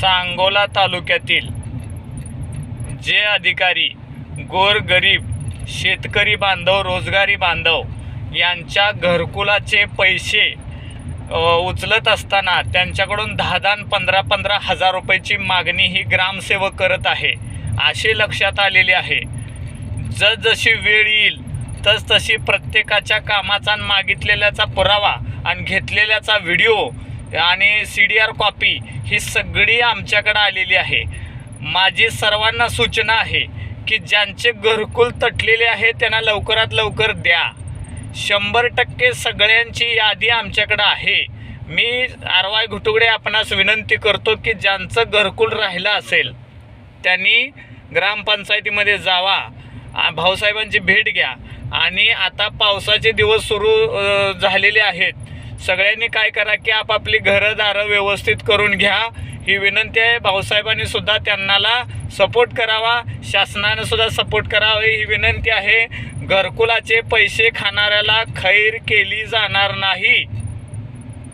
सांगोला तालुक्यातील जे अधिकारी गोरगरीब शेतकरी बांधव रोजगारी बांधव यांच्या घरकुलाचे पैसे उचलत असताना त्यांच्याकडून 10 15 हजार रुपयाची मागणी ही ग्रामसेवक करत आहे असे लक्षात आलेले आहे। जशी वेळ येईल तशी प्रत्येकाच्या कामाचा आणि मागितलेल्याचा पुरावा आणि घेतलेल्याचा व्हिडिओ आणि CDR कॉपी ही सगळी आमच्याकडे आलेली आहे। माझी सर्वांना सूचना आहे की ज्यांचे घरकुल तटलेले आहे त्यांना लवकरात लवकर द्या। 100% सगळ्यांची यादी आमच्याकडे आहे। मी आरवाय घुटुगडे आपणास विनंती करतो की ज्यांचं घरकुल राहिलं असेल त्यांनी ग्रामपंचायतीमध्ये जावा, भाऊसाहेबांची भेट घ्या। आणि आता पावसाचे दिवस सुरू झालेले आहेत, सगळ्यांनी काय करा की आपापली घरदारं व्यवस्थित करून घ्या ही विनंती आहे। भाऊसाहेबांनी सुद्धा त्यांना सपोर्ट करावा, शासनाने सुद्धा सपोर्ट करावा ही विनंती आहे। घरकुलाचे पैसे खाणाऱ्याला खैर केली जाणार नाही।